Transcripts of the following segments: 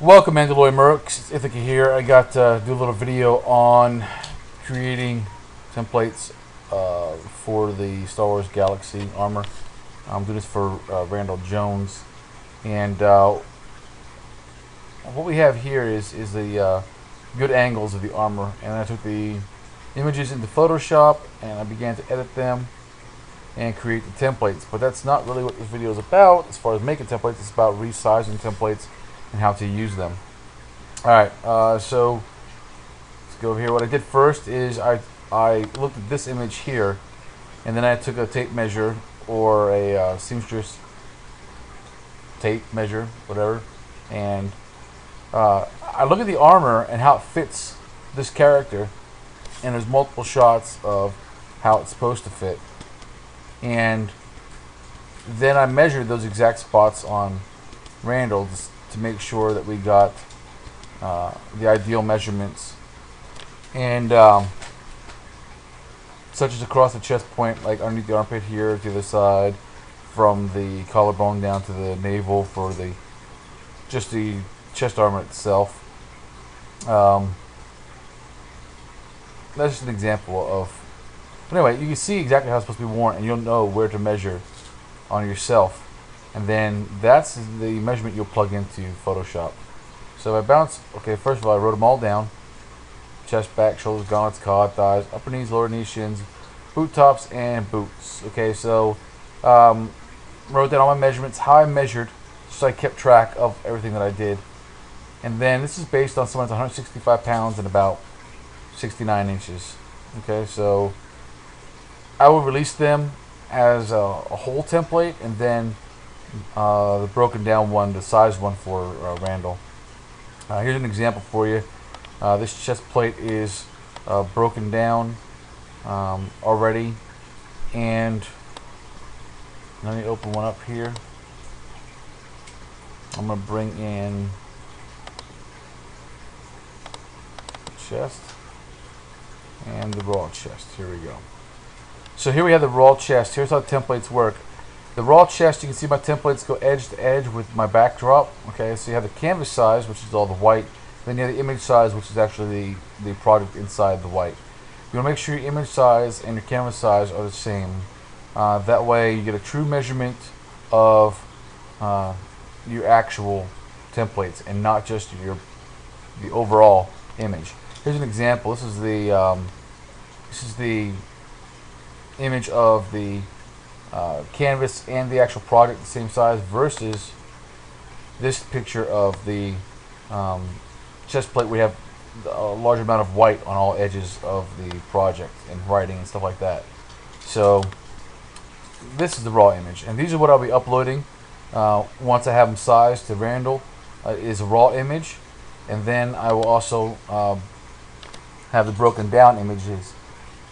Welcome, Mandalorian Mercs. Ithaca here. I got to do a little video on creating templates for the Star Wars Galaxy armor. I'm doing this for Randall Jones, and what we have here is the good angles of the armor. And I took the images into Photoshop and I began to edit them and create the templates. But that's not really what this video is about. As far as making templates, it's about resizing templates and how to use them. Alright, so let's go over here. What I did first is I looked at this image here, and then I took a tape measure or a seamstress tape measure, whatever, and I look at the armor and how it fits this character, and there's multiple shots of how it's supposed to fit, and then I measured those exact spots on Randall to make sure that we got the ideal measurements, and such as across the chest point, like underneath the armpit here, to the side, from the collarbone down to the navel for just the chest armor itself. That's just an example of. But anyway, you can see exactly how it's supposed to be worn, and you'll know where to measure on yourself. And then that's the measurement you'll plug into Photoshop. So if I bounce, okay, first of all, I wrote them all down. Chest, back, shoulders, gauntlets, cod, thighs, upper knees, lower knees, shins, boot tops, and boots. Okay, so wrote down all my measurements, how I measured, so I kept track of everything that I did. And then this is based on someone's 165 pounds and about 69 inches. Okay, so I will release them as a whole template, and then the broken down one, the size one for Randall. Here's an example for you. This chest plate is broken down already, and let me open one up here. I'm going to bring in chest and the raw chest. Here we go. So here we have the raw chest. Here's how templates work. The raw chest, you can see my templates go edge to edge with my backdrop. Okay, so you have the canvas size, which is all the white. Then you have the image size, which is actually the product inside the white. You want to make sure your image size and your canvas size are the same. That way you get a true measurement of your actual templates and not just the overall image. Here's an example. This is the image of the canvas and the actual product the same size versus this picture of the chest plate. We have a large amount of white on all edges of the project and writing and stuff like that. So this is the raw image, and these are what I'll be uploading once I have them sized to Randall. Is a raw image, and then I will also have the broken down images.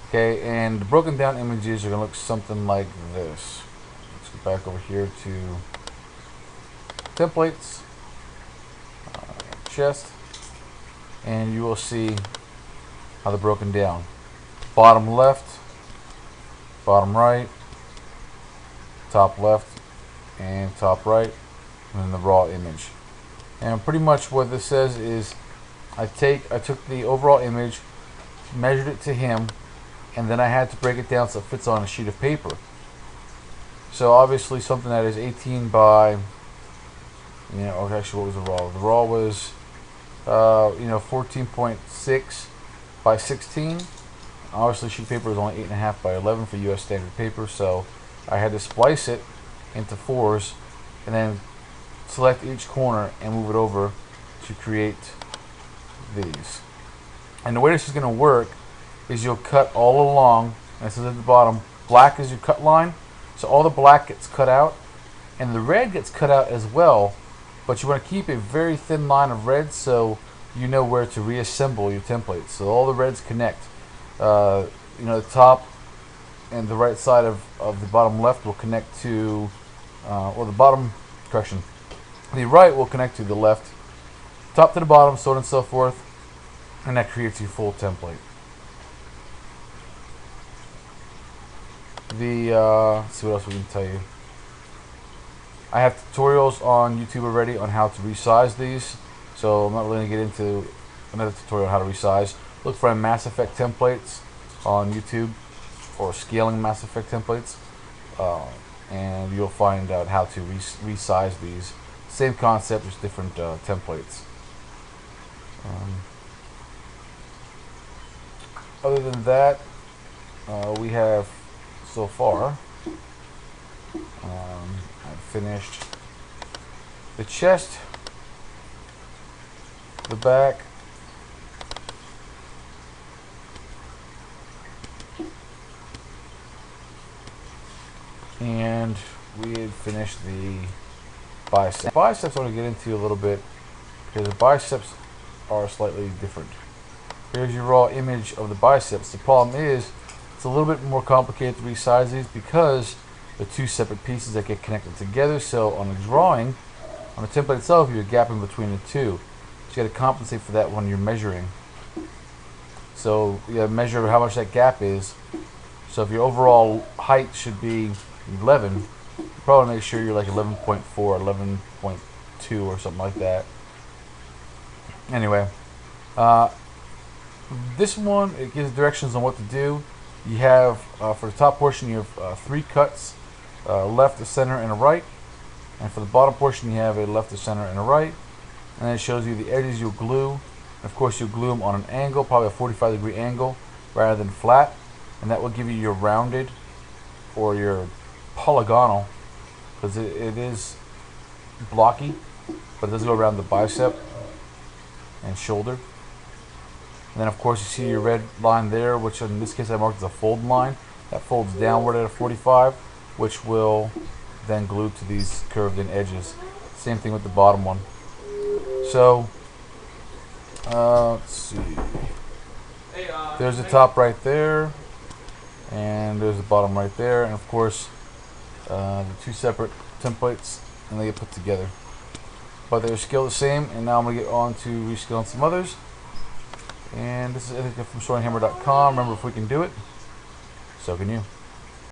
Okay, and the broken down images are going to look something like this. Let's go back over here to templates, chest, and you will see how they're broken down. Bottom left, bottom right, top left, and top right, and then the raw image. And pretty much what this says is I took the overall image, measured it to him, and then I had to break it down so it fits on a sheet of paper. So obviously something that is 18 by, okay, actually what was the raw? The raw was, 14.6 by 16. Obviously sheet paper is only 8.5 by 11 for US standard paper, so I had to splice it into fours and then select each corner and move it over to create these. And the way this is going to work is you'll cut all along, and it says at the bottom, black is your cut line, so all the black gets cut out, and the red gets cut out as well, but you want to keep a very thin line of red so you know where to reassemble your templates. So all the reds connect. The top and the right side of the bottom left will connect to, the right will connect to the left, top to the bottom, so on and so forth, and that creates your full template. Let's see what else we can tell you. I have tutorials on YouTube already on how to resize these. so I'm not really going to get into another tutorial on how to resize. Look for Mass Effect templates on YouTube, or scaling Mass Effect templates, and you'll find out how to resize these. Same concept, just different templates. Other than that, we have so far I've finished the chest, the back, and we had finished the biceps. Biceps I want to get into a little bit because the biceps are slightly different. Here's your raw image of the biceps. The problem is it's a little bit more complicated to resize these because they're two separate pieces that get connected together. So on a drawing, on the template itself, you're gapping between the two. So you got to compensate for that when you're measuring. So you got to measure how much that gap is. So if your overall height should be 11, you probably make sure you're like 11.4, 11.2 or something like that. Anyway, this one, it gives directions on what to do. You have, for the top portion, you have 3 cuts, left, a center, and a right. And for the bottom portion, you have a left, a center, and a right. And then it shows you the edges you'll glue. And of course, you'll glue them on an angle, probably a 45-degree angle, rather than flat. And that will give you your rounded or your polygonal, because it is blocky, but it does go around the bicep and shoulder. And then of course you see your red line there, which in this case I marked as a fold line. That folds downward at a 45, which will then glue to these curved in edges. Same thing with the bottom one. So let's see. There's the top right there, and there's the bottom right there, and of course the two separate templates, and they get put together. But they're scaled the same, and now I'm going to get on to rescaling some others. And this is Ithaca from SoaringHammer.com. Remember, if we can do it, so can you.